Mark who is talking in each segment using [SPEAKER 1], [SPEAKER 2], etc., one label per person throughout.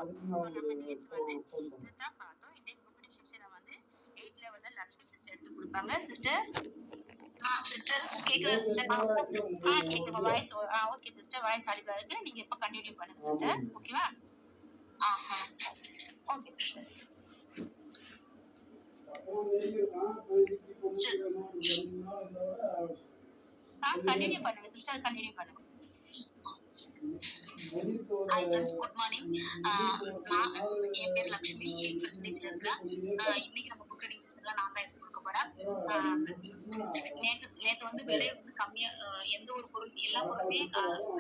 [SPEAKER 1] நம்ம நேத்து வந்து இதுதான் பார்த்தோம். இந்த குக்கிங் செக்ஷனை வந்து 8th லெவல்ல லக்ஷ்மி சிஸ்டர் எடுத்து கொடுப்பாங்க. சிஸ்டர் சிஸ்டர் கேக்குதா சிஸ்டர்? கேக்குது வாய்ஸ். ஓகே சிஸ்டர், வாய்ஸ் ஆடிபிளா இருக்கு. நீங்க இப்ப கண்டினியூ பண்ணுங்க சிஸ்டர். ஓகேவா? Okay sister. கண்டினியூ பண்ணுங்க சிஸ்டர், கண்டினியூ பண்ணுங்க. Hi friends, good morning. என் பேர் லக்ஷ்மி, 8% இருக்கிறேன். இன்னைக்கு நம்ம புக் ரீடிங் செஷன்ல நான் தான் எடுத்து கொடுக்க போறேன். நேத்து வந்து விலை வந்து கம்மியா, எந்த ஒரு பொருள் எல்லா பொருளுமே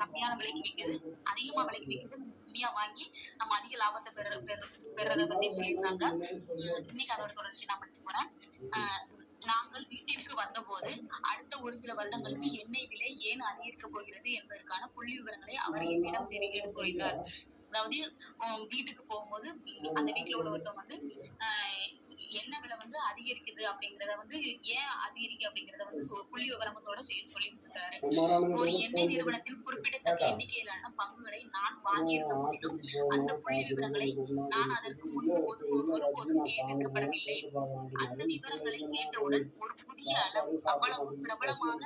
[SPEAKER 1] கம்மியான விலைக்கு விற்குது, அதிகமா விலைக்கு விற்குது. கம்மியா வாங்கி நம்ம அதிக லாபத்தை பெறத பத்தி சொல்லியிருந்தாங்க. இன்னைக்கு அதோட தொடர்ச்சி நான் படிக்க போறேன். நாங்கள் வீட்டிற்கு வந்தபோது அடுத்த ஒரு சில வருடங்களுக்கு எண்ணெய் விலை ஏன் அதிகரிக்க போகிறது என்பதற்கான புள்ளி விவரங்களை அவர் என்னிடம் எடுத்துரைத்தார். அதாவது வீட்டுக்கு போகும்போது அந்த வீட்டுல உள்ளவர்கிட்ட வந்து எண்ணெய் விலை வந்து அதிகரிக்குது அப்படிங்கறத வந்து ஏன் அதிகரிக்கு அப்படிங்கறத வந்து புள்ளி விவரத்தோட சொல்லிட்டு இருக்காரு. ஒரு எண்ணெய் நிறுவனத்தில் குறிப்பிடத்தக்க எண்ணிக்கையிலான பங்குகளை நான் வாங்கியிருந்த போதிலும் அந்த புள்ளி விவரங்களை நான் அதற்கு முன்பு ஒருபோதும் கேட்கப்படவில்லை. அந்த விவரங்களை கேட்டவுடன் ஒரு புதிய அவ்வளவு பிரபலமாக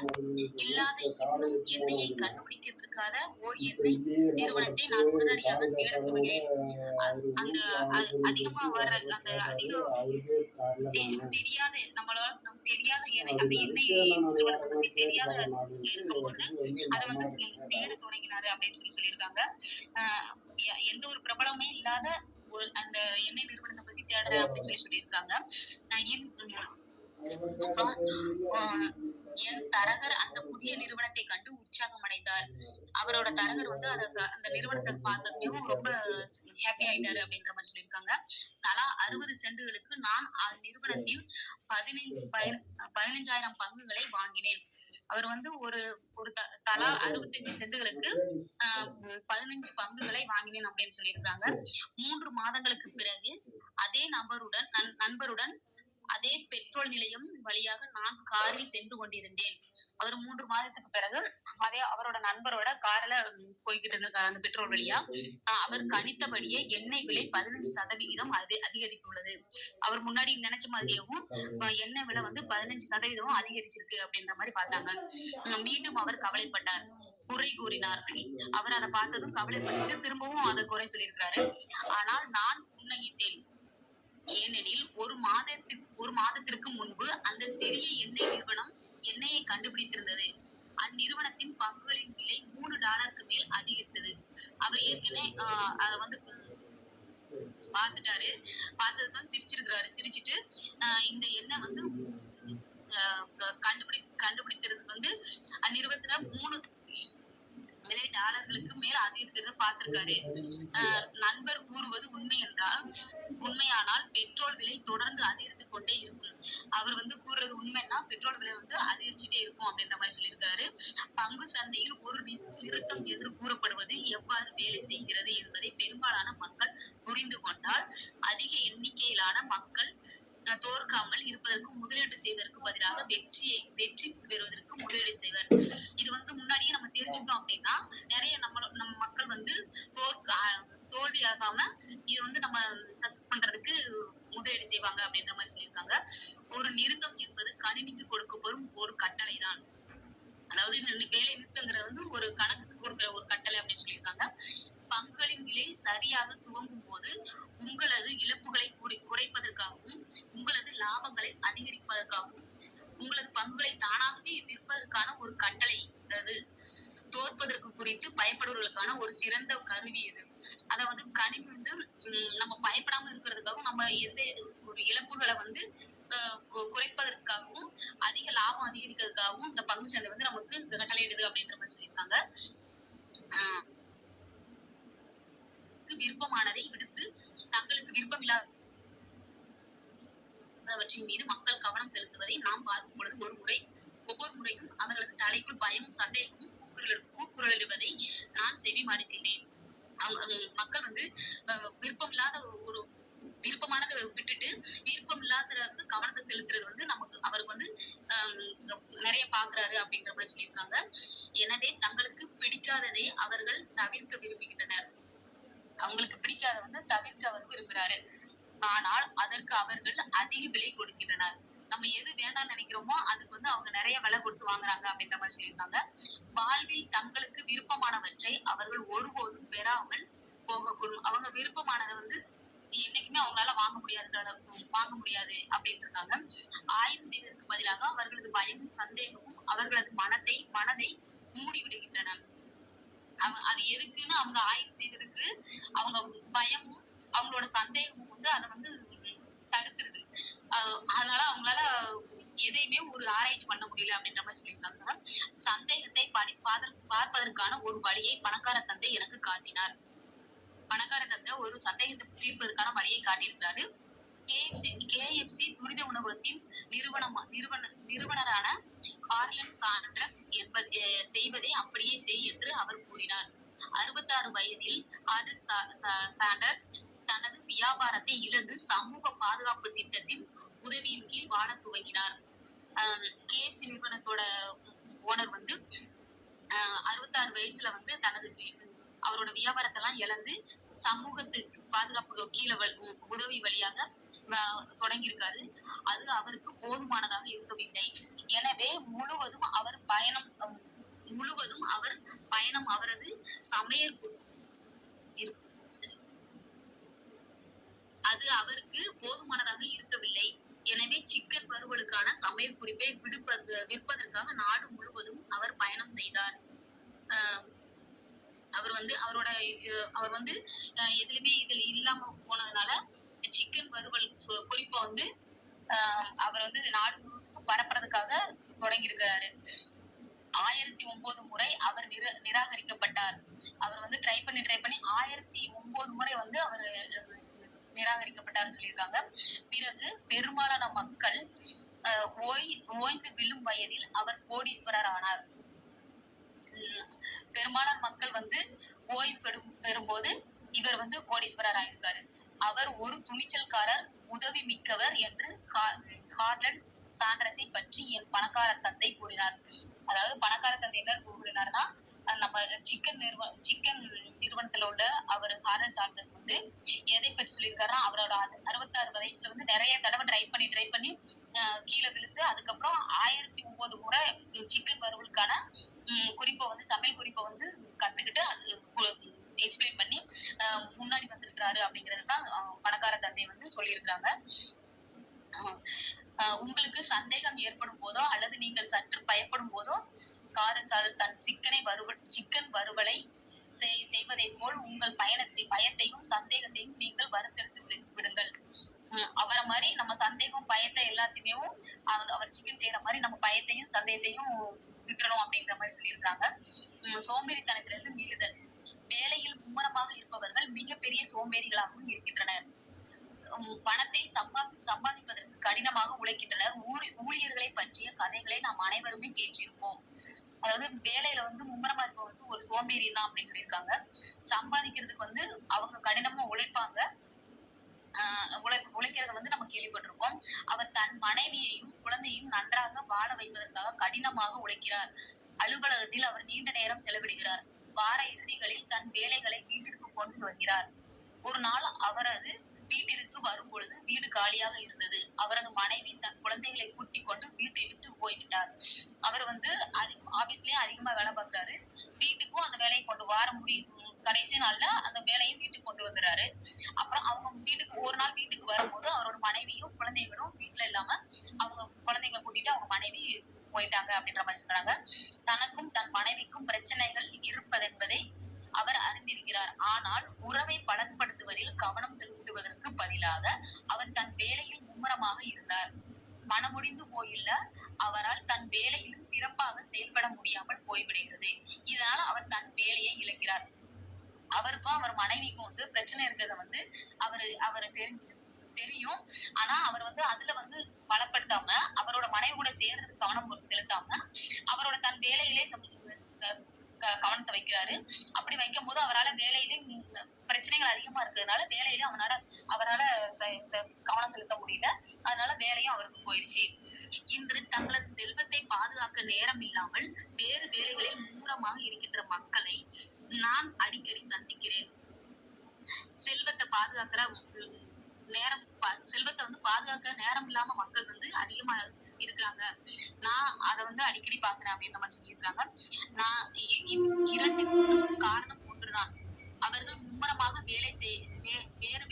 [SPEAKER 1] இல்லாத இன்னும் எண்ணெயை கண்டுபிடிக்கிறதுக்காக ஓர் எண்ணெய் நிறுவனத்தை நான் உடனடியாக தேட துவங்கினேன். அந்த அதிகமா வர்ற அந்த தெரியாத நம்மளால தெரியாத அந்த எண்ணெய் நிறுவனத்தை பத்தி தெரியாத இருக்கும்போது அதை வந்து தேட தொடங்கினாரு அப்படின்னு சொல்லியிருக்காங்க. எந்த ஒரு பிரபலமே இல்லாத ஒரு அந்த எண்ணெய் நிறுவனத்தை பத்தி தேடுறேன் அப்படின்னு சொல்லியிருக்காங்க. என் தரகர் அந்த புதிய நிறுவனத்தை கண்டு உற்சாகம் அடைந்தார். அவரோட தரகர் வந்து அந்த நிறுவனத்தை பார்த்ததையும் ரொம்ப ஹாப்பி ஆயிட்டாரு அப்படின்ற மாதிரி சொல்லியிருக்காங்க. தலா 60 சென்டுகளுக்கு நான் நிறுவனத்தில் 15,000 பங்குகளை வாங்கினேன். அவர் வந்து ஒரு தலா 65 சென்டுகளுக்கு 15 பங்குகளை வாங்கினேன் அப்படின்னு சொல்லியிருக்காங்க. 3 மாதங்களுக்கு பிறகு அதே நண்பருடன் அதே பெட்ரோல் நிலையம் வழியாக நான் காரில் சென்று கொண்டிருந்தேன். அவர் 3 மாதத்துக்கு பிறகு அதே அவரோட நண்பரோட கார்ல போய்கிட்டு இருந்திருக்காரு அந்த பெட்ரோல் வழியா. அவர் கணித்தபடியே எண்ணெய் விலை 15% அதிகரித்துள்ளது. அவர் முன்னாடி நினைச்ச மாதிரியும் எண்ணெய் விலை வந்து 15% அதிகரிச்சிருக்கு அப்படின்ற மாதிரி பார்த்தாங்க. மீண்டும் அவர் கவலைப்பட்டார், குறை கூறினார். அவர் அதை பார்த்ததும் கவலைப்பட்டு திரும்பவும் அதை குறை சொல்லியிருக்கிறாரு. ஆனால் நான் புன்னகித்தேன். ஏனெனில் ஒரு மாதத்திற்கு முன்பு அந்த சிறிய எண்ணெய் நிறுவனம் எண்ணெயை கண்டுபிடித்திருந்தது. அந்நிறுவனத்தின் பங்குகளின் விலை $3 மேல் அதிகரித்தது. அவர் ஏற்கனவே அதை வந்து பார்த்துட்டாரு. பார்த்ததுதான் சிரிச்சிட்டு இந்த எண்ணெய் வந்து கண்டுபிடிக்கிறதுக்கு வந்து அந்நிறுவனத்துல 3 விலை டாலர்களுக்கு மேல் அதிகரிக்கிறது பார்த்திருக்காரு. நண்பர் கூறுவது உண்மையானால் பெட்ரோல் விலை தொடர்ந்து அதிகரித்து கொண்டே இருக்கும். அவர் வந்து கூறுறது உண்மைன்னா பெட்ரோல் விலை வந்து அதிகரிச்சுட்டே இருக்கும் அப்படின்ற மாதிரி சொல்லியிருக்காரு. பங்கு சந்தையில் ஒரு நிறுத்தம் என்று கூறப்படுவது எவ்வாறு வேலை செய்கிறது என்பதை பெரும்பாலான மக்கள் புரிந்து கொண்டால் அதிக எண்ணிக்கையிலான மக்கள் தோற்காமல் இருப்பதற்கு முதலீடு செய்வதற்கு பதிலாக வெற்றி பெறுவதற்கு முதலீடு செய்வர். இது வந்து முன்னாடியே நம்ம தெரிஞ்சுட்டோம் அப்படின்னா நிறைய நம்ம மக்கள் வந்து தோல்வியாகாம இது வந்து நம்ம சக்சஸ் பண்றதுக்கு முதலீடு செய்வாங்க அப்படின்ற மாதிரி சொல்லியிருக்காங்க. ஒரு நிறுத்தம் என்பது கணினிக்கு கொடுக்கப்படும் ஒரு கட்டளை தான். அதாவது இந்த வேலை நிறுத்தங்கிறது வந்து ஒரு கணக்குக்கு கொடுக்கிற ஒரு கட்டளை அப்படின்னு சொல்லியிருக்காங்க. பங்குகளின் விலை சரியாக துவங்கும் போது உங்களது இழப்புகளை குறைப்பதற்காகவும் உங்களது லாபங்களை அதிகரிப்பதற்காகவும் உங்களது பங்குகளை தானாகவே விற்பதற்கான ஒரு கட்டளை, அதாவது தோற்பதற்கு குறித்து பயப்படுவதற்கான ஒரு சிறந்த கருவி இது. அதாவது கணினி வந்து நம்ம பயப்படாம இருக்கிறதுக்காகவும் நம்ம எந்த ஒரு இழப்புகளை வந்து குறைப்பதற்காகவும் அதிக லாபம் அதிகரிக்கிறதுக்காகவும் இந்த பங்கு சந்தை வந்து நமக்கு கட்டளையிடுது அப்படின்ற மாதிரி சொல்லியிருக்காங்க. விருப்பமானதை விடுத்து தங்களுக்கு விருப்பமில்லாதவற்றின் மீது மக்கள் கவனம் செலுத்துவதை நாம் பார்க்கும் பொழுது ஒவ்வொரு முறையும் அவர்களது தலைக்குள் பயமும் சந்தேகமும் கூக்குரலிடுவதை நான் செவி மடுக்கிறேன். மக்கள் வந்து விருப்பமானதை விட்டுட்டு விருப்பம் இல்லாத கவனத்தை செலுத்துறது வந்து அவருக்கு வந்து நிறைய பாக்குறாரு அப்படின்ற மாதிரி சொல்லியிருக்காங்க. எனவே தங்களுக்கு பிடிக்காததை அவர்கள் தவிர்க்க விரும்புகின்றனர். அவங்களுக்கு பிடிக்காத வந்து தவிர்க்க அவர் விரும்புறாரு. ஆனால் அதற்கு அவர்கள் அதிக விலை கொடுக்கின்றனர். நம்ம எது வேண்டாம்னு நினைக்கிறோமோ அதுக்கு வந்து அவங்க நிறைய விலை கொடுத்து வாங்குறாங்க அப்படின்ற மாதிரி சொல்லியிருக்காங்க. வாழ்வில் தங்களுக்கு விருப்பமானவற்றை அவர்கள் ஒருபோதும் பெறாமல் போகக்கூடும். அவங்க விருப்பமானதை வந்து என்னைக்குமே அவங்களால வாங்க முடியாது அப்படின்னு இருக்காங்க. ஆய்வு செய்வதற்கு பதிலாக அவர்களது பயமும் சந்தேகமும் அவர்களது மனதை மூடி விடுகின்றன. அது எதுக்குன்னு அவங்க ஆய்வு செய்வதற்கு அவங்க பயமும் அவங்களோட சந்தேகமும் வந்து அதை வந்து தடுத்துருது. அதனால அவங்களால எதையுமே ஒரு ஆராய்ச்சி பண்ண முடியல அப்படின்ற மாதிரி சொல்லியிருக்காங்க. சந்தேகத்தை பார்ப்பதற்கான ஒரு வழியை பணக்கார தந்தை எனக்கு காட்டினார். பணக்கார தந்தை ஒரு சந்தேகத்தை தீர்ப்பதற்கான வழியை காட்டியிருக்கிறாரு. KFC துரித உணவகத்தின் நிறுவனரான கார்லன் சாண்டர்ஸ் செய்வதை அப்படியே செய் என்று அவர் கூறினார். 66 வயதில் கார்லன் சாண்டர்ஸ் தனது வியாபாரத்தை இழந்து சமூக பாதுகாப்பு திட்டத்தின் உதவியின் கீழ் வாழ துவங்கினார். KFC நிறுவனத்தோட ஓனர் வந்து 66 வயசுல வந்து அவரோட வியாபாரத்தை எல்லாம் இழந்து சமூகத்துக்கு பாதுகாப்பு கீழே உதவி வழியாக தொடங்கியிருக்காரு. அது அவருக்கு போதுமானதாக இருக்கவில்லை. எனவே முழுவதும் அவர் பயணம் அவரது சமையல் அது அவருக்கு போதுமானதாக இருக்கவில்லை. எனவே சிக்கன் வறுவலுக்கான சமையல் குறிப்பை விற்பதற்காக நாடு முழுவதும் அவர் பயணம் செய்தார். அவர் வந்து எதுலையுமே இதில் இல்லாம போனதுனால சிக்கன் வறுவல் குறிப்பை வந்து அவர் வந்து நாடு முழுவதும் பரப்புறதுக்காக தொடங்கி இருக்கிறாரு. 1009 முறை அவர் நிராகரிக்கப்பட்டார். அவர் வந்து ட்ரை பண்ணி 1009 முறை வந்து அவர் நிராகரிக்கப்பட்டார் சொல்லியிருக்காங்க. பிறகு பெரும்பாலான மக்கள் ஓய்ந்து விழும் வயதில் அவர் கோடீஸ்வரர் ஆனார். பெரும்பாலான மக்கள் வந்து ஓய்வு பெறும்போது இவர் வந்து கோடீஸ்வரர் ஆயிருக்காரு. அவர் ஒரு துணிச்சல்காரர், உதவி மிக்கவர் என்று கார்லன் சாண்டர்ஸை பற்றி என் பணக்கார தந்தை கூறினார். அதாவது பணக்கார தந்தை என்ன கூறினார்னா, நம்ம சிக்கன் நிறுவனத்துல உள்ள அவர் கார்லன் சாண்டர்ஸ் வந்து எதை பற்றி சொல்லியிருக்காருன்னா, அவரோட 66 வயசுல வந்து நிறைய தடவை ட்ரை பண்ணி கீழே விழுந்து அதுக்கப்புறம் 1009 முறை சிக்கன் வறுவலுக்கான சமையல் குறிப்பை வந்து கத்துக்கிட்டு அது எக்ஸ்பிளைன் பண்ணி முன்னாடி வந்திருக்கிறாரு அப்படிங்கறதுதான் பணக்கார தந்தை வந்து சொல்லியிருக்கிறாங்க. உங்களுக்கு சந்தேகம் ஏற்படும் போதோ அல்லது நீங்கள் சற்று பயப்படும் போதோ கார்லன் சாண்டர்ஸ் தன் சிக்கன் வறுவலை செய்வதை போல் உங்கள் பயத்தையும் சந்தேகத்தையும் நீங்கள் வறுத்தெடுத்து விடுங்கள். அவரை மாதிரி நம்ம சந்தேகம் பயத்தை எல்லாத்தையுமே அவர் சிக்கன் செய்யற மாதிரி நம்ம பயத்தையும் சந்தேகத்தையும் விட்டுறணும் அப்படின்ற மாதிரி சொல்லியிருக்காங்க. சோம்பேறித்தனத்திலிருந்து மீளுதல். வேலையில் மும்முரமாக இருப்பவர்கள் மிகப்பெரிய சோம்பேறிகளாகவும் இருக்கின்றனர். பணத்தை சம்பாதிப்பதற்கு கடினமாக உழைக்கின்றனர். ஊழியர்களை பற்றிய கதைகளை நாம் அனைவருமே கேட்டிருப்போம். அதாவது வேலையில வந்து மும்முரமா இருப்ப வந்து ஒரு சோம்பேறி தான் அப்படின்னு சொல்லியிருக்காங்க. சம்பாதிக்கிறதுக்கு வந்து அவங்க கடினமா உழைப்பாங்க. உழைக்கிறத வந்து நம்ம கேள்விப்பட்டிருக்கோம். அவர் தன் மனைவியையும் குழந்தையும் நன்றாக வாழ வைப்பதற்காக கடினமாக உழைக்கிறார். அலுவலகத்தில் அவர் நீண்ட நேரம் செலவிடுகிறார். வார இறுதிகளில் தன் வேலைகளை வீட்டிற்கு கொண்டு வருகிறார். ஒரு நாள் அவரது வீட்டிற்கு வரும் பொழுது வீடு காலியாக இருந்தது. அவரது மனைவி தன் குழந்தைகளை கூட்டிக் கொண்டு வீட்டை விட்டு போய்விட்டார். அவர் வந்து ஆபீஸ்லயே அதிகமா வேலை பார்க்கிறாரு. வீட்டுக்கும் அந்த வேலையை கொண்டு வர முடியும். கடைசி நாள்ல அந்த வேலையை வீட்டுக்கு கொண்டு வந்துறாரு. அப்புறம் அவங்க ஒரு நாள் வீட்டுக்கு வரும்போது அவரோட மனைவியும் குழந்தைகளும் வீட்டுல இல்லாம அவங்க குழந்தைகளை கூட்டிட்டு அவங்க மனைவி போயிட்டாங்க அப்படின்ற மாதிரி சொல்றாங்க. தனக்கும் தன் மனைவிக்கும் பிரச்சனைகள் இருப்பதென்பதை அவர் அறிந்திருக்கிறார். ஆனால் உறவை பலப்படுத்துவதில் கவனம் செலுத்துவதற்கு பதிலாக அவர் தன் வேலையில் மும்முரமாக இருந்தார். மனமுடிந்து போயுள்ள அவரால் தன் வேலையிலும் சிறப்பாக செயல்பட முடியாமல் போய்விடுகிறது. இதனால அவர் தன் வேலையை இழக்கிறார். அவருக்கும் அவர் மனைவிக்கும் வந்து பிரச்சனை இருக்கிறத வந்து அவரு தெரியும். ஆனா அவர் வந்து அதுல வந்து பலப்படுத்தாம அவரோட மனைவி கூட சேர்றதுக்கு கவனம் செலுத்தாம அவரோட தன் வேலையிலே கவனத்தை வைக்கிறாரு. அப்படி வைக்கும் போது அவரால் வேலையிலே பிரச்சனைகள் அதிகமா இருக்கிறதுனால வேலையில அவரால் கவனம் செலுத்த முடியல. அதனால வேலையும் அவருக்கு போயிடுச்சு. இன்று தங்களது செல்வத்தை பாதுகாக்க நேரம் இல்லாமல் வேறு வேலைகளில் மும்முரமாக இருக்கின்ற மக்களை நான் அடிக்கடி சந்திக்கிறேன். செல்வத்தை பாதுகாக்கிற நேரம் செல்வத்தை வந்து பாதுகாக்க நேரம் இல்லாம மக்கள் வந்து அதிகமா இருக்கிறாங்க. நான் அதை வந்து அடிக்கடி பாக்குறேன் அப்படின்ற மாதிரி சொல்லியிருக்காங்க. நான் இரண்டுக்கும் காரணம் ஒன்றுதான். அவர்கள் மும்முரமாக வேறு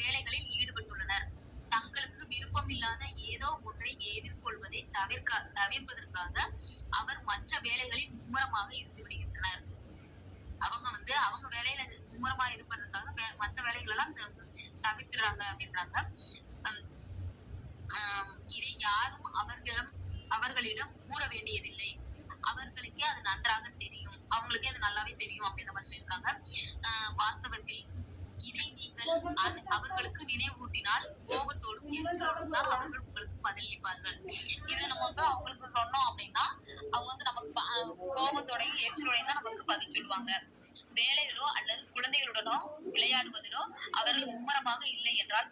[SPEAKER 1] வேலைகளில் ஈடுபட்டுள்ளனர். தங்களுக்கு விருப்பம் இல்லாத ஏதோ ஒன்றை எதிர்கொள்வதை தவிர்ப்பதற்காக அவர் மற்ற வேலைகளில் மும்முரமாக இருந்து விடுகின்றனர். அவங்க வந்து அவங்க வேலையில மும்முரமா இருப்பதற்காக மற்ற வேலைகள் எல்லாம் தவிர்த்துறாங்க அப்படின்றாங்க. இதை யாரும் அவர்களிடம் கூற வேண்டியதில்லை. அவர்களுக்கே அது நன்றாக தெரியும். அவங்களுக்கே அது நல்லாவே தெரியும் அப்படின்ற மாதிரி சொல்லியிருக்காங்க. வாஸ்தவத்தில் இதை நீங்கள் அவர்களுக்கு நினைவூட்டினால் கோபத்தோடும் எரிச்சலோடும் தான் அவர்கள் உங்களுக்கு பதிலளிப்பார்கள். இது நம்ம வந்து அவங்களுக்கு சொன்னோம் அப்படின்னா அவங்க வந்து நமக்கு கோபத்தோடையும் எரிச்சலோடையும் தான் நமக்கு பதில் சொல்லுவாங்க. வேலைகளோ அல்லது குழந்தைகளுடனோ விளையாடுவதிலோ அவர்கள் மும்முரமாக இல்லை என்றால்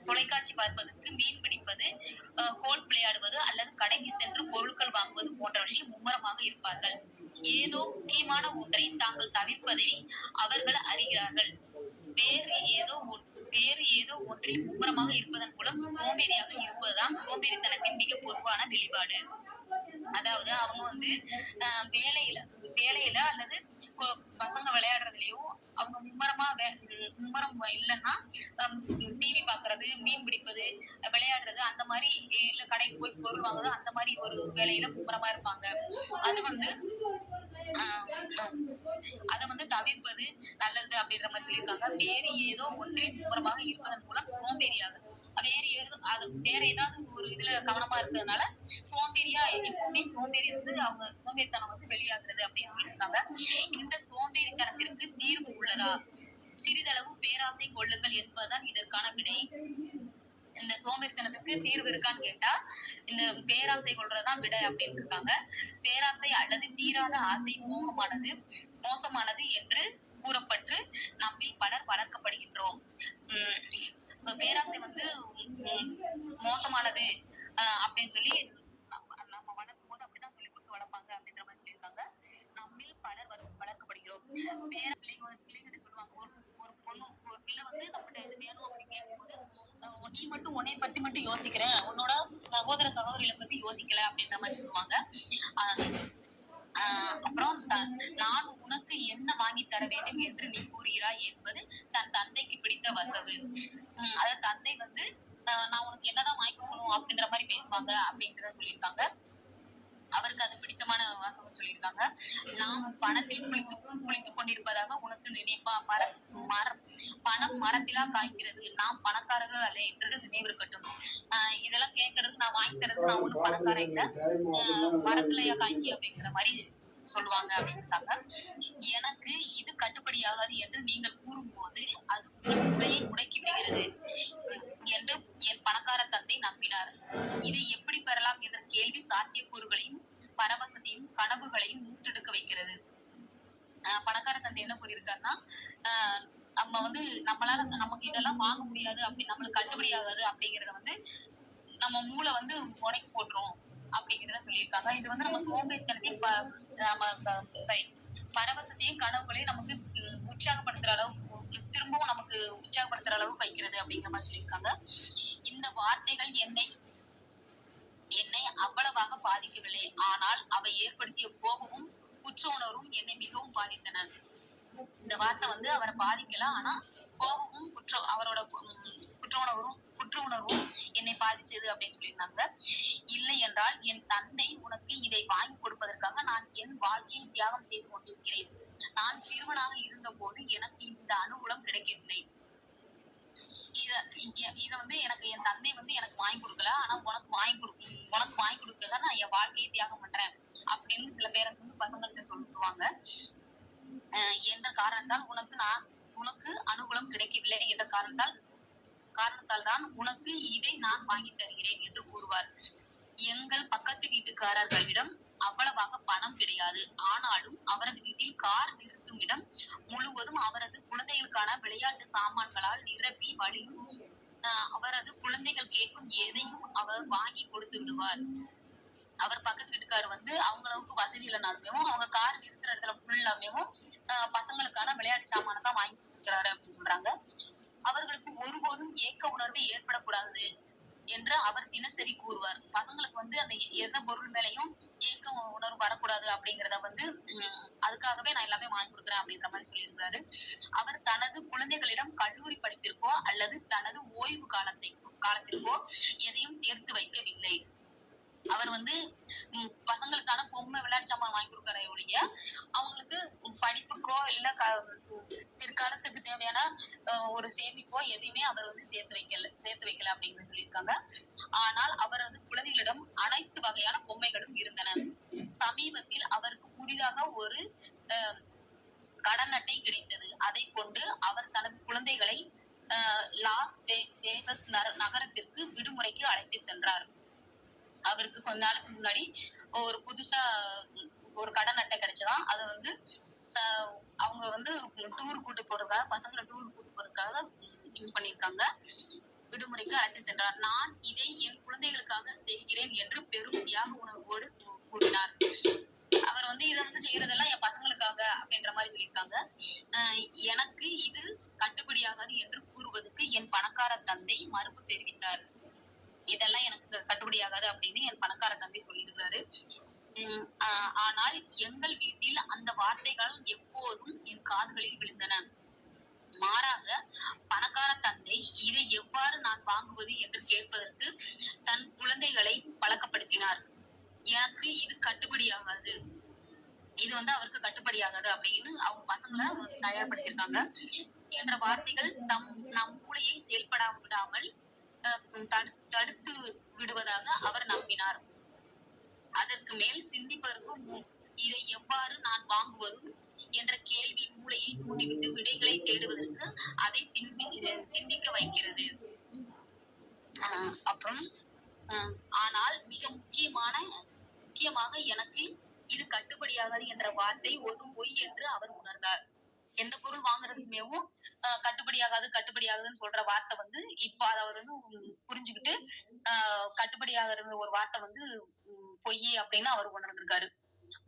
[SPEAKER 1] தொலைக்காட்சி பார்ப்பதற்கு, மீன் பிடிப்பது, கோல் விளையாடுவது அல்லது கடைக்கு சென்று பொருட்கள் வாங்குவது போன்றவற்றில் மும்முரமாக இருப்பார்கள். ஏதோ முக்கியமான ஒன்றை தாங்கள் தவிர்ப்பதை அவர்கள் அறிகிறார்கள். வேறு ஏதோ ஒன்றில் மும்முரமாக இருப்பதன் மூலம் சோம்பேறியாக இருப்பதுதான் சோம்பேறித்தனத்தின் மிக பொதுவான வெளிப்பாடு. அதாவது அவங்க வந்து வேலையில அல்லது பசங்க விளையாடுறதுலயோ அவங்க மும்முரம் இல்லைன்னா டிவி பாக்குறது, மீன் பிடிப்பது, விளையாடுறது, அந்த மாதிரி இல்ல கடைக்கு போய் பொருள் வாங்குறது, அந்த மாதிரி ஒரு வேலையில மும்முரமா இருப்பாங்க. அது வந்து அதை வந்து தவிர்ப்பது நல்லது அப்படின்ற மாதிரி சொல்லியிருக்காங்க. வேறு ஏதோ ஒன்றில் மும்முரமாக இருப்பதன் மூலம் சோம்பேறியாக வேற ஏதாவது ஒரு இதுல கவனமா இருக்கிறதுனால சோம்பேறியா எப்பவுமே சோம்பேறி வந்து அவங்க சோம்பேறித்தனம் வந்து வெளியாகிறது அப்படின்னு சொல்லியிருக்காங்க. இந்த சோம்பேறித்தனத்திற்கு தீர்வு உள்ளதா? சிறிதளவு பேராசை கொள்ளுங்கள் என்பதுதான் இதற்கான விடை. இந்த சோம்பேறித்தனத்துக்கு தீர்வு இருக்கான்னு கேட்டா இந்த பேராசை கொள்றதுதான் விடை அப்படின்னு இருக்காங்க. பேராசை அல்லது தீராத ஆசை மோசமானது என்று கூறப்பட்டு நம்மில் பலர் வளர்க்கப்படுகின்றோம். பேராசை வந்து மோசமானது அப்படின்னு சொல்லி நம்ம வளர்க்கும் போது அப்படிதான் சொல்லி கொடுத்து வளர்ப்பாங்க அப்படின்ற மாதிரி சொல்லியிருக்காங்க. நம்மில் பலர் வளர்க்கப்படுகிறோம். பிள்ளைங்கிட்ட சொல்லுவாங்க, ஒரு பொண்ணு ஒரு பிள்ளை வந்து நம்மகிட்ட இது வேணும் அப்படின்னு கேட்கும்போது நீ மட்டும் உன்னை பத்தி மட்டும் யோசிக்கிற, உன்னோட சகோதரிகளை பத்தி யோசிக்கல அப்படின்ற மாதிரி சொல்லுவாங்க. அப்புறம் நான் உனக்கு என்ன வாங்கி தர வேண்டும் என்று நீ கூறுகிறாய் என்பது தன் தந்தைக்கு பிடித்த வசவு. அதாவது தந்தை வந்து நான் உனக்கு என்னதான் வாங்கி கொடுக்கணும் அப்படின்ற மாதிரி பேசுவாங்க அப்படின்றத சொல்லியிருக்காங்க. அவருக்கு அது பிடித்தமான வாசகம் சொல்லியிருக்காங்க. நாம் பணத்தில் குளித்துக் கொண்டிருப்பதாக உனக்கு நினைப்பா? பணம் மரத்திலா காய்க்கிறது, நாம் பணக்காரர்கள் அல்ல என்று நினைவிருக்கட்டும். இதெல்லாம் கேட்கறதுக்கு நான் வாங்கி தரதுக்கு நான் ஒண்ணு பணக்காரன் இல்ல, மரத்திலயா காய்க்கி அப்படிங்கிற மாதிரி சொல்லுவாங்க அப்படின்ட்டாங்க. எனக்கு இது கட்டுப்படியாகாது என்று நீங்கள் கூறும்போது அது உங்கள் உடையை முடக்கி விடுகிறது என்று என் பணக்கார தந்தை நம்பினார். இதை எப்படி பெறலாம் என்ற கேள்வி சாத்தியக்கூறுகளையும் பரவசத்தையும் கனவுகளையும் மூட்டெடுக்க வைக்கிறது. பணக்கார தந்தை என்ன கூறியிருக்காருன்னா, நம்ம வந்து நமக்கு இதெல்லாம் வாங்க முடியாது, அப்படி நம்மளுக்கு கட்டுப்படி ஆகாது அப்படிங்கறத வந்து நம்ம மூளை வந்து உடைக்கு போட்டுரும் அப்படிங்கிறத சொல்லியிருக்காங்க. இது வந்து நம்ம சோம்பேறித்தனத்தையும் பரவசத்தையும் கனவுகளையும் நமக்கு உற்சாகப்படுத்துற அளவுக்கு திரும்பவும் நமக்கு உற்சாகப்படுத்துற அளவுக்கு வைக்கிறது அப்படிங்கிற மாதிரி சொல்லியிருக்காங்க. இந்த வார்த்தைகள் என்னை அவ்வளவாக பாதிக்கவில்லை, ஆனால் அவை ஏற்படுத்திய கோபமும் குற்ற உணர்வும் என்னை மிகவும் பாதித்தன. இந்த வார்த்தை வந்து அவரை பாதிக்கல, ஆனா கோபமும் அவரோட குற்ற உணர்வும் என்னை பாதிச்சது அப்படின்னு சொல்லியிருந்தாங்க. இல்லை என்றால் என் தந்தை உனக்கு இதை வாங்கி கொடுப்பதற்காக நான் என் வாழ்க்கையை தியாகம் செய்து கொண்டிருக்கிறேன். நான் சிறுவனாக இருந்த போது எனக்கு இந்த அனுகூலம் கிடைக்கவில்லை. இத வந்து எனக்கு என் தந்தை வந்து எனக்கு வாங்கி கொடுக்கல, ஆனா உனக்கு வாங்கி கொடுக்கதான் நான் என் வாழ்க்கையை தியாகம் பண்றேன் அப்படின்னு சில பேருக்கு வந்து பசங்கள்கிட்ட சொல்லுவாங்க. என்ற காரணத்தால் உனக்கு அனுகூலம் கிடைக்கவில்லை என்ற காரணத்தால் தான் உனக்கு இதை நான் வாங்கி தருகிறேன் என்று கூறுவார். எங்கள் பக்கத்து வீட்டுக்காரர்களிடம் அவ்வளவாக பணம் கிடையாது, ஆனாலும் அவரது வீட்டில் கார் நிறுத்தும் இடம் முழுவதும் அவரது குழந்தைகளுக்கான விளையாட்டு சாமான்களால் நிரப்பி வழியும். அவரது குழந்தைகள் கேட்கும் எதையும் அவர் வாங்கி கொடுத்து விடுவார். அவர் பக்கத்து வீட்டுக்காரர் வந்து அவங்களுக்கு வசதி இல்லைனாலுமே அவங்க கார் நிறுத்துற இடத்துல ஃபுல்லாமே பசங்களுக்கான விளையாட்டு சாமான தான் வாங்கி இருக்கிறாரு அப்படின்னு சொல்றாங்க. அவர்களுக்கு ஒருபோதும் ஏக்க உணர்வு ஏற்படக்கூடாது என்று அவர் தினசரி கூறுவார். பசங்களுக்கு வந்து அந்த எந்த பொருள் மேலயும் ஏக்க உணர்வு வரக்கூடாது அப்படிங்கிறத வந்து அதுக்காகவே நான் எல்லாமே வாங்கி கொடுக்குறேன் அப்படின்ற மாதிரி சொல்லியிருக்கிறாரு. அவர் தனது குழந்தைகளிடம் கல்லூரி படிப்பிற்கோ அல்லது தனது ஓய்வு காலத்திற்கோ எதையும் சேர்த்து வைக்கவில்லை. அவர் வந்து பசங்களுக்கான பொம்மை விளையாட்டு சாமான் வாங்கி கொடுக்கற ஒழிய அவங்களுக்கு படிப்புக்கோ இல்ல பிற்காலத்துக்கு தேவையான ஒரு சேமிப்போ எதையுமே அவர் வந்து சேர்த்து வைக்கல அப்படிங்கிற சொல்லியிருக்காங்க. ஆனால் அவர் வந்து குழந்தைகளிடம் அனைத்து வகையான பொம்மைகளும் இருந்தன. சமீபத்தில் அவருக்கு புதிதாக ஒரு கடன் அட்டை கிடைத்தது. அதை கொண்டு அவர் தனது குழந்தைகளை லாஸ் வேகஸ் நகரத்திற்கு விடுமுறைக்கு அழைத்து சென்றார். அவருக்கு கொஞ்ச நாளுக்கு முன்னாடி ஒரு புதுசா ஒரு கடன் அட்டை கிடைச்சதான். அதை வந்து அவங்க வந்து டூர் கூட்டு போறதுக்காக பசங்களை டூர் கூட்டு போறதுக்காக யூஸ் பண்ணியிருக்காங்க. விடுமுறைக்கு அழைத்து சென்றார். நான் இதை என் குழந்தைகளுக்காக செய்கிறேன் என்று பெரும் தியாக உணர்வோடு கூறினார். அவர் வந்து இதை வந்து செய்யறதெல்லாம் என் பசங்களுக்காக அப்படின்ற மாதிரி சொல்லியிருக்காங்க. எனக்கு இது கட்டுப்படியாகாது என்று கூறுவதற்கு என் பணக்கார தந்தை மறுப்பு தெரிவித்தார். இதெல்லாம் எனக்கு கட்டுப்படியாகாது அப்படின்னு என் பணக்கார தந்தை சொல்லியிருக்கிறாரு. ஆனால் எங்கள் வீட்டில் அந்த வார்த்தைகள் எப்போதும் என் காதுகளில் விழுந்தன. மாறாக பணக்கார தந்தை இதை எவ்வாறு நான் வாங்குவது என்று கேட்பதற்கு தன் குழந்தைகளை பழக்கப்படுத்தினார். எனக்கு இது கட்டுப்படியாகாது, இது வந்து அவருக்கு கட்டுப்படியாகாது அப்படின்னு அவங்க பசங்களை தயார்படுத்திருக்காங்க என்ற வார்த்தைகள் நம் மூளையை செயல்பட விடாமல் தடுத்து விடுவதாக அவர் நம்பினார். அதற்கு மேல் சிந்திப்பதற்கும் இதை எவ்வாறு நான் வாங்குவது என்ற கேள்வி மூளையை தூண்டிவிட்டு விடைகளை தேடுவதற்கு அதை சிந்திக்க வைக்கிறது. அப்புறம் ஆனால் மிக முக்கியமாக எனக்கு இது கட்டுப்படியாகாது என்ற வார்த்தை ஒரு பொய் என்று அவர் உணர்ந்தார். எந்த பொருள் வாங்குறதுக்குமேவும் கட்டுப்படியாகுதுன்னு சொல்ற வார்த்தை வந்து இப்ப அதை அவர் வந்து புரிஞ்சுக்கிட்டு கட்டுப்படியாகிறது ஒரு வார்த்தை வந்து பொய் அப்படின்னு அவர் உணர்ந்திருக்காரு.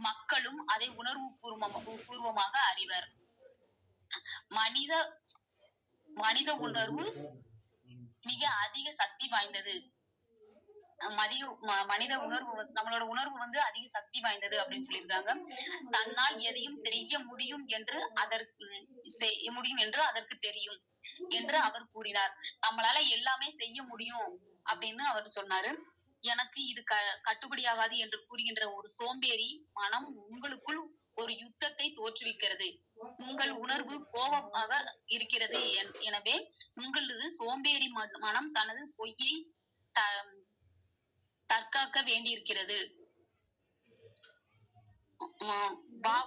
[SPEAKER 1] மக்களும் அதை உணர்வு பூர்வமாக அறிவர். மனித உணர்வு மிக அதிக சக்தி வாய்ந்தது. மனித உணர்வு நம்மளோட உணர்வு வந்து அதிக சக்தி வாய்ந்தது அப்படின்னு சொல்லியிருக்காங்க. தன்னால் எதையும் செய்ய முடியும் என்று அதற்கு தெரியும் என்று அவர் கூறினார். நம்மளால எல்லாமே செய்ய முடியும் அப்படின்னு அவர் சொன்னாரு. எனக்கு இது கட்டுப்படியாகாது என்று கூறுகின்ற ஒரு சோம்பேறி மனம் உங்களுக்குள் ஒரு யுத்தத்தை தோற்றுவிக்கிறது. உங்கள் உணர்வு கோபமாக இருக்கிறது. எனவே உங்களது சோம்பேறி மனம் தனது பொய்யை தற்காக்க வேண்டியிருக்கிறது.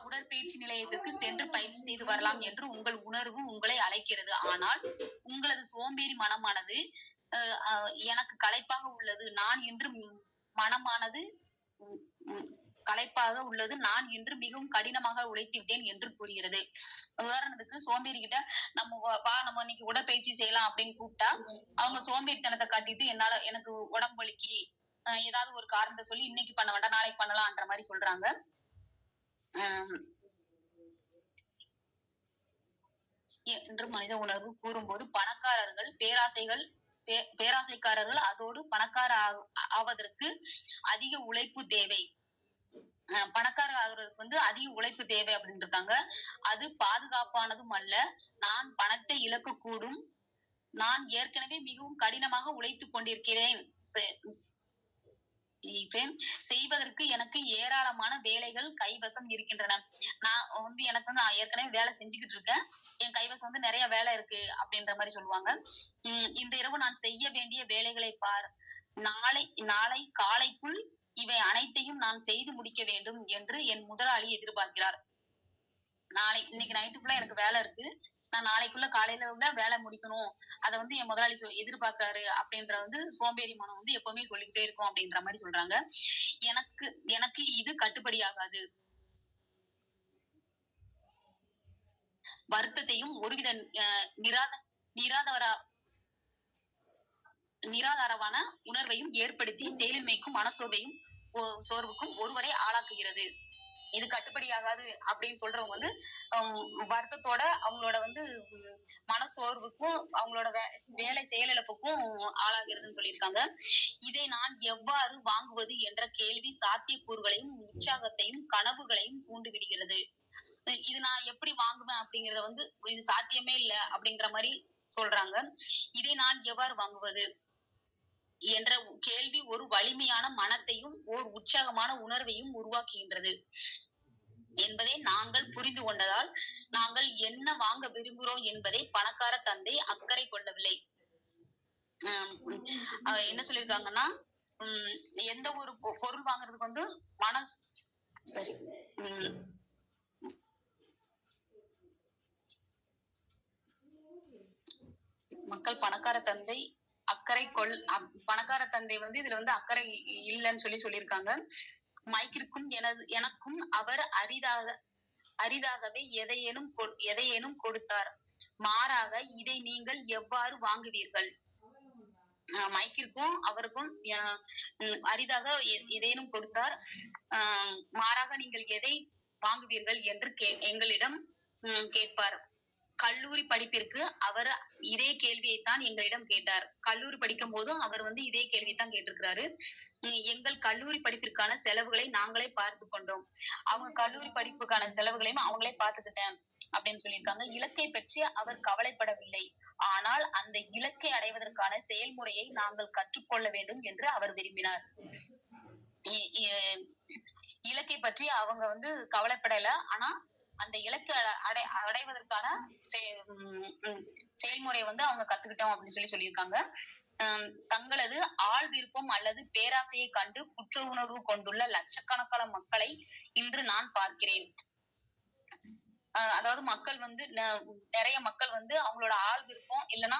[SPEAKER 1] உடற்பயிற்சி நிலையத்திற்கு சென்று பயிற்சி செய்து வரலாம் என்று உங்கள் உணர்வு உங்களை அழைக்கிறது. ஆனால் உங்களது சோம்பேறி மனமானது எனக்கு களைப்பாக உள்ளது, நான் என்று மனமானது களைப்பாக உள்ளது, நான் என்று மிகவும் கடினமாக உழைத்து விட்டேன் என்று கூறுகிறது. உதாரணத்துக்கு சோம்பேறி கிட்ட நம்ம இன்னைக்கு உடற்பயிற்சி செய்யலாம் அப்படின்னு கூப்பிட்டா அவங்க சோம்பேறித்தனத்தை காட்டிட்டு எனக்கு உடம்பு வலிக்கு ஏதாவது ஒரு காரணத்தை சொல்லி இன்னைக்கு பண்ண வேண்டாம் நாளைக்கு பண்ணலாம்ன்ற மாதிரி சொல்றாங்க. என்று மனித உணர்வு கூறும்போது பணக்காரர்கள் பேராசைக்காரர்கள் அதோடு பணக்கார ஆவதற்கு அதிக உழைப்பு தேவை. பணக்காரர் ஆகுறதுக்கு வந்து அதிக உழைப்பு தேவை அப்படின்னு இருக்காங்க. அது பாதுகாப்பானதும் அல்ல. நான் பணத்தை இழக்க கூடும். நான் ஏற்கனவே மிகவும் கடினமாக உழைத்துக் கொண்டிருக்கிறேன். செய்வதற்கு எனக்கு ஏராளமான வேலைகள் கைவசம் இருக்கின்றன. நான் ஏற்கனவே வேலை செஞ்சுக்கிட்டு இருக்கேன். என் கைவசம் வந்து நிறைய வேலை இருக்கு அப்படின்ற மாதிரி சொல்லுவாங்க. இந்த இரவு நான் செய்ய வேண்டிய வேலைகளை பார். நாளை காலைக்குள் இவை அனைத்தையும் நான் செய்து முடிக்க வேண்டும் என்று என் முதலாளி எதிர்பார்க்கிறார். இன்னைக்கு நைட்டு ஃபுல்லா எனக்கு வேலை இருக்கு, நான் நாளைக்குள்ள காலையில உள்ள வேலை முடிக்கணும், அதை வந்து என் முதலாளி எதிர்பார்க்கிறாரு அப்படின்ற வந்து சோம்பேறி மனம் வந்து எப்பவுமே சொல்லிக்கிட்டே இருக்கும் அப்படின்ற மாதிரி சொல்றாங்க. எனக்கு இது கட்டுப்படியாகாது. வருத்தத்தையும் ஒருவித நிராதாரமான உணர்வையும் ஏற்படுத்தி செயலின்மைக்கும் சோர்வுக்கும் ஒருவரை ஆளாக்குகிறது. இது கட்டுப்படியாகாது அப்படின்னு சொல்றவங்க வந்து வருத்தத்தோட அவங்களோட வந்து மனசோர்வுக்கும் அவங்களோட வேலை செயலிழப்புக்கும் ஆளாகிறதுன்னு சொல்லியிருக்காங்க. இதை நான் எவ்வாறு வாங்குவது என்ற கேள்வி சாத்தியக்கூறுகளையும் உற்சாகத்தையும் கனவுகளையும் தூண்டிவிடுகிறது. இது நான் எப்படி வாங்குவேன் அப்படிங்கறத வந்து இது சாத்தியமே இல்ல அப்படிங்கிற மாதிரி சொல்றாங்க. இதை நான் எவ்வாறு வாங்குவது என்ற கேள்வி ஒரு வலிமையான மனத்தையும் ஓர் உற்சாகமான உணர்வையும் உருவாக்குகின்றது என்பதை நாங்கள் புரிந்து கொண்டதால் நாங்கள் என்ன வாங்க விரும்புகிறோம் என்பதை பணக்கார தந்தை அக்கறை கொள்ளவில்லை. என்ன சொல்லியிருக்காங்கன்னா, எந்த ஒரு பொருள் வாங்குறதுக்கு வந்து சரி மக்கள் பணக்கார தந்தை பணக்கார தந்தை வந்து இதுல வந்து அக்கறை இல்லைன்னு சொல்லியிருக்காங்க. மைக்கிற்கும் எனக்கும் அவர் அரிதாகவே எதையேனும் கொடுத்தார். மாறாக இதை நீங்கள் எவ்வாறு வாங்குவீர்கள்? மைக்கிற்கும் அவருக்கும் அரிதாக எதையேனும் கொடுத்தார். மாறாக நீங்கள் எதை வாங்குவீர்கள் என்று எங்களிடம் கேட்பார். கல்லூரி படிப்பிற்கு அவர் இதே கேள்வியைத்தான் எங்களிடம் கேட்டார். கல்லூரி படிக்கும் போதும் அவர் வந்து இதே கேள்வியைத்தான் கேட்டிருக்கிறாரு. எங்கள் கல்லூரி படிப்பிற்கான செலவுகளை நாங்களே பார்த்து கொண்டோம். அவங்க கல்லூரி படிப்புக்கான செலவுகளையும் அவங்களே பார்த்துக்கிட்டேன் அப்படின்னு சொல்லியிருக்காங்க. இலக்கை பற்றி அவர் கவலைப்படவில்லை. ஆனால் அந்த இலக்கை அடைவதற்கான செயல்முறையை நாங்கள் கற்றுக்கொள்ள வேண்டும் என்று அவர் விரும்பினார். இலக்கை பற்றி அவங்க வந்து கவலைப்படல. ஆனா அந்த இலக்கை அடைவதற்கான செயல்முறையை வந்து அவங்க கத்துக்கிட்டோம் அப்படின்னு சொல்லியிருக்காங்க. தங்களது ஆள் விருப்பம் அல்லது பேராசையை கண்டு குற்ற உணர்வு கொண்டுள்ள லட்சக்கணக்கான மக்களை இன்று நான் பார்க்கிறேன். அதாவது மக்கள் வந்து நிறைய மக்கள் வந்து அவங்களோட ஆள் விருப்பம் இல்லைன்னா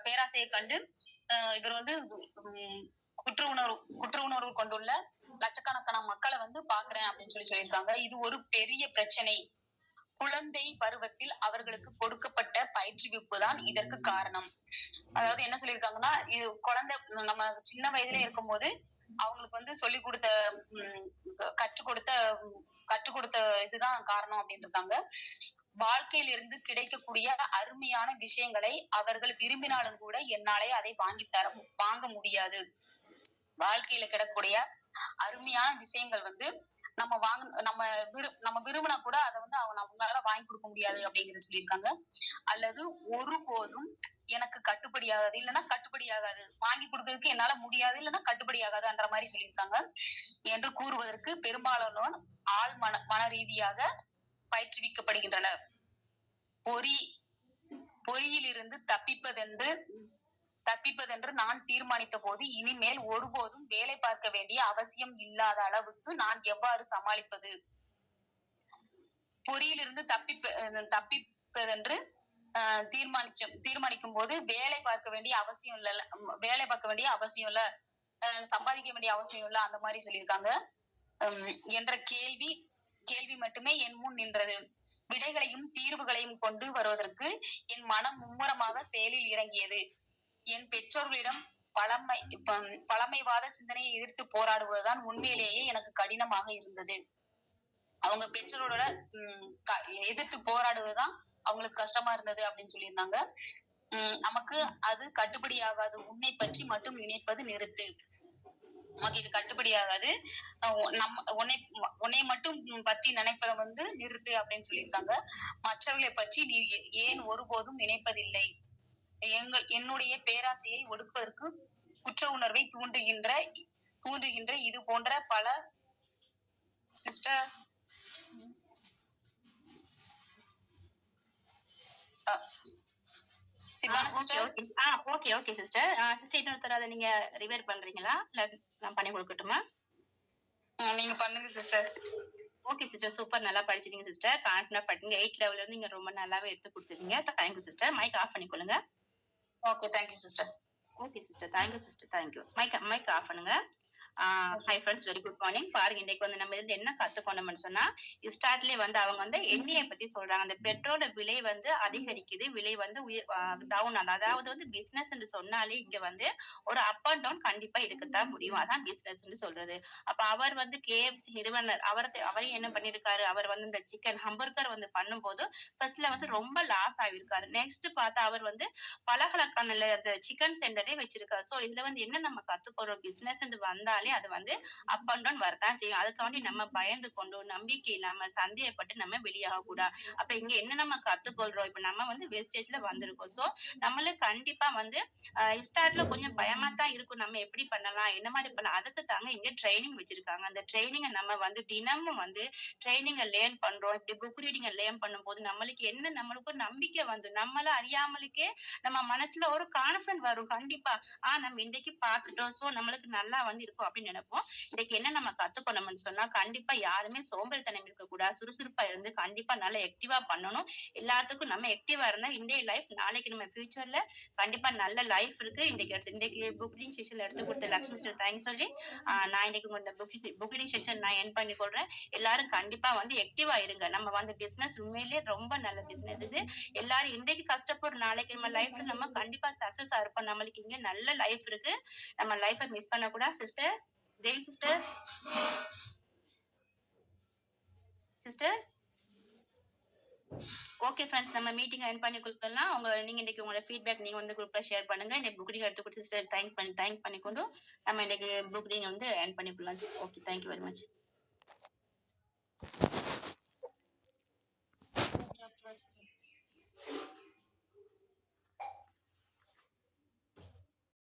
[SPEAKER 1] பேராசையை கண்டு இவர் வந்து குற்ற உணர்வு கொண்டுள்ள லட்சக்கணக்கான மக்களை வந்து பாக்குறேன் அப்படின்னு சொல்லியிருக்காங்க. இது ஒரு பெரிய பிரச்சனை. குழந்தை பருவத்தில் அவர்களுக்கு கொடுக்கப்பட்ட பயிற்றுவிப்பு தான் இதற்கு காரணம். அதாவது என்ன சொல்லியிருக்காங்கன்னா, இது குழந்தை நம்ம சின்ன வயதுல இருக்கும் போது அவங்களுக்கு வந்து சொல்லிக் கொடுத்த கற்றுக் கொடுத்த இதுதான் காரணம் அப்படின்னு இருக்காங்க. வாழ்க்கையில இருந்து கிடைக்கக்கூடிய அருமையான விஷயங்களை அவர்கள் விரும்பினாலும் கூட என்னாலே அதை வாங்க முடியாது. வாழ்க்கையில கிடக்கூடிய அருமையான விஷயங்கள் வந்து நம்ம விரும்பினா கூட அதை வந்து அவங்களால வாங்கி கொடுக்க முடியாது அப்படிங்கறத சொல்லியிருக்காங்க. அல்லது ஒருபோதும் எனக்கு கட்டுப்படியாகாது இல்லைன்னா கட்டுப்படியாகாது, வாங்கி கொடுக்கறதுக்கு என்னால முடியாது இல்லைன்னா கட்டுப்படியாகாதுன்ற மாதிரி சொல்லியிருக்காங்க என்று கூறுவதற்கு பெரும்பாலானோர் ஆள் மன ரீதியாக பயிற்றுவிக்கப்படுகின்றனர். பொறியிலிருந்து தப்பிப்பதென்று நான் தீர்மானித்த போது இனிமேல் ஒருபோதும் வேலை பார்க்க வேண்டிய அவசியம் இல்லாத அளவுக்கு நான் எவ்வாறு சமாளிப்பது? பொறியிலிருந்து தப்பிப்பதென்று தீர்மானிக்கும் போது வேலை பார்க்க வேண்டிய அவசியம் இல்ல, சம்பாதிக்க வேண்டிய அவசியம் இல்ல அந்த மாதிரி சொல்லியிருக்காங்க என்ற கேள்வி மட்டுமே என் முன் நின்றது. விடைகளையும் தீர்வுகளையும் கொண்டு வருவதற்கு என் மனம் மும்முரமாக செயலில் இறங்கியது. என் பெற்றோர்களிடம் பழமைவாத சிந்தனையை எதிர்த்து போராடுவதுதான் உண்மையிலேயே எனக்கு கடினமாக இருந்தது. அவங்க பெற்றோரோட எதிர்த்து போராடுவதுதான் அவங்களுக்கு கஷ்டமா இருந்தது அப்படின்னு சொல்லியிருந்தாங்க. நமக்கு அது கட்டுப்படியாகாது, உன்னை பற்றி மட்டும் நினைப்பது நிறுத்து, நமக்கு இது கட்டுப்படியாகாது, உன்னை மட்டும் பத்தி நினைப்பதை வந்து நிறுத்து அப்படின்னு சொல்லியிருக்காங்க. மற்றவர்களை பற்றி நீ ஏன் ஒருபோதும் நினைப்பதில்லை? என்னுடைய பேராசையை ஒடுக்குவதற்கு குற்ற உணர்வை தூண்டுகின்ற இது போன்ற பல சிஸ்டர்
[SPEAKER 2] ஓகே சிஸ்டர். இன்னொருத்தர் அதை நீங்க ரிவைர் பண்றீங்களா இல்ல நான் பண்ணி கொடுக்கட்டுமா?
[SPEAKER 1] நீங்க பண்ணுங்க சிஸ்டர்.
[SPEAKER 2] ஓகே சிஸ்டர், சூப்பர், நல்லா படிச்சிட்டீங்க சிஸ்டர். கான்ஃபிடன்ட்டா படிங்க. 8 லெவல்ல இருந்து நீங்க ரொம்ப நல்லாவே எடுத்து கொடுத்துருக்கீங்க. Thank you sister. மைக் ஆஃப் பண்ணிக்கொள்ளுங்க.
[SPEAKER 1] Okay, thank you sister.
[SPEAKER 2] Okay sister, thank you sister, thank you. Mic off பண்ணுங்க. Hi friends, very good morning. பாருங்க, இன்னைக்கு வந்து நம்ம இருந்து என்ன கத்துக்கொண்டோம்னு சொன்னா, ஸ்டார்ட்லயே வந்து அவங்க வந்து எண்ணெயை பத்தி சொல்றாங்க. அந்த பெட்ரோலோட விலை வந்து அதிகரிக்குது, விலை வந்து டவுன். அதாவது வந்து பிசினஸ் சொன்னாலே இங்க வந்து ஒரு அப் அண்ட் டவுன் கண்டிப்பா இருக்கத்தான் முடியும். அதான் பிசினஸ் சொல்றது. அப்ப அவர் வந்து KFC நிறுவனர், அவரே என்ன பண்ணிருக்காரு, அவர் வந்து இந்த சிக்கன் ஹம்பர்கர் வந்து பண்ணும்போது ஃபர்ஸ்ட்ல வந்து ரொம்ப லாஸ் ஆகிருக்காரு. நெக்ஸ்ட் பார்த்தா அவர் வந்து பலகலக்கான அந்த சிக்கன் சென்டரே வச்சிருக்காரு. சோ இதுல வந்து என்ன நம்ம கத்துக்கிறோம், பிசினஸ் வந்தாலே அது வந்து அப் அண்ட் டவுன் வரத்தான் செய்யும். அதுக்காண்டி நம்ம பயந்து கொண்டு, நம்பிக்கை இல்லாம, சந்தேகப்பட்டு நம்ம வெளியாக கூடாது. அப்ப இங்க என்ன நம்ம கத்துக்கொள்றோம், இப்ப நம்ம வந்து வேஸ்டேஜ்ல வந்திருக்கோம். சோ நம்மள கண்டிப்பா வந்து ஸ்டார்ட்ல கொஞ்சம் பயமா தான் இருக்கும். நம்ம எப்படி பண்ணலாம், என்ன மாதிரி பண்ணலாம், அதுக்கு தாங்க இங்க ட்ரைனிங் வச்சிருக்காங்க. அந்த ட்ரைனிங்க நம்ம வந்து தினமும் வந்து ட்ரைனிங்க லேர்ன் பண்றோம். இப்படி புக் ரீடிங்க லேர்ன் பண்ணும்போது நம்மளுக்கு ஒரு நம்பிக்கை வந்து, நம்மள அறியாமலுக்கே நம்ம மனசுல ஒரு கான்ஃபிடன்ட் வரும். கண்டிப்பா நம்ம இன்னைக்கு பார்த்துட்டோம், சோ நம்மளுக்கு நல்லா வந்து இருக்கும் அப்படின்னு நினைப்போம். இன்னைக்கு என்ன நம்ம கத்துக்கணும்னு சொன்னா, கண்டிப்பா யாருமே சோம்பேறித்தனம் இருக்கக்கூடாது. சுறுசுறுப்பா இருந்து கண்டிப்பா நல்லா ஆக்டிவா பண்ணணும். எல்லாத்துக்கும் நம்ம ஆக்டிவா இருந்தா இன்றைய லைஃப் நாளைக்கு நம்ம ஃபியூச்சர்ல கண்டிப்பா நல்ல லைஃப் இருக்கு. இன்னைக்கு புக்கிங் செஷன்ல எடுத்து கொடுத்த லக்ஷ்மி சார் தேங்க்ஸ் சொல்லி நான் இன்னைக்கு உங்களோட புக்கிங் செஷன் நான் என் பண்ணி கொள்றேன். எல்லாரும் கண்டிப்பா வந்து ஆக்டிவா இருங்க. நம்ம வந்து பிசினஸ் உண்மையிலேயே ரொம்ப நல்ல பிசினஸ் இது. எல்லாரும் இன்றைக்கு கஷ்டப்படுற நாளைக்கு நம்ம லைஃப்ல நம்ம கண்டிப்பா சக்சஸ் இருப்போம். நம்மளுக்கு இங்க நல்ல லைஃப் இருக்கு. நம்ம லைஃபை மிஸ் பண்ணக்கூடாது. சிஸ்டர் தேவி சிஸ்டர், சிஸ்டர் ஓகே ஃப்ரெண்ட்ஸ், நம்ம மீட்டிங் எண்ட் பண்ணி கொடுக்கலாம். நீங்க இன்னைக்கு உங்களோட ஃபீட்பேக் நீங்க வந்து குரூப்ல ஷேர் பண்ணுங்க. இன்னைக்கு புக்கிங் எடுத்து கொடுத்து சிஸ்டர் தேங்க் பண்ணிக்கொண்டு நம்ம இன்னைக்கு புக்கிங் வந்து எண்ட் பண்ணிக்கலாம். Okay, thank you very much.